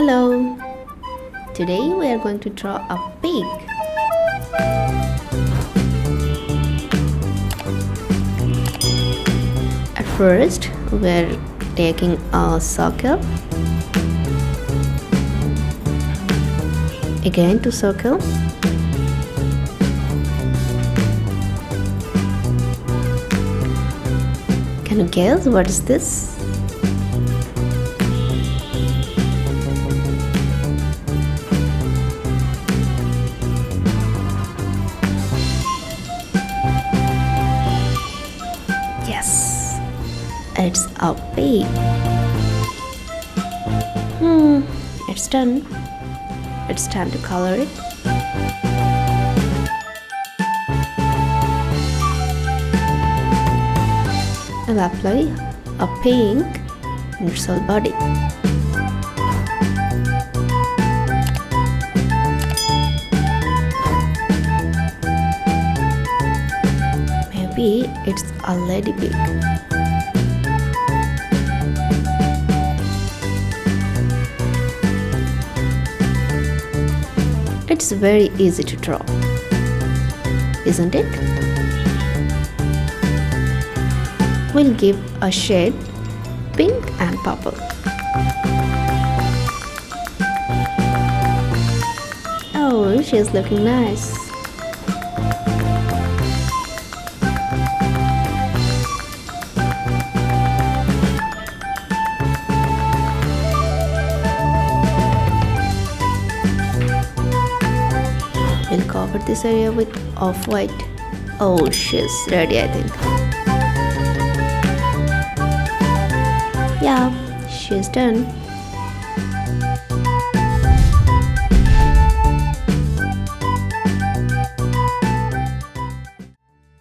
Hello! Today we are going to draw a pig. At first, we are taking a circle, again to circle, can you guess what is this? Yes, it's a pig. It's done. It's time to color it. I'll apply a pink in its whole body. Maybe it's a ladybug. It's very easy to draw, isn't it? We'll give a shade pink and purple. Oh, she's looking nice. We'll cover this area with off-white. Oh, she's ready, I think. Yeah, she's done.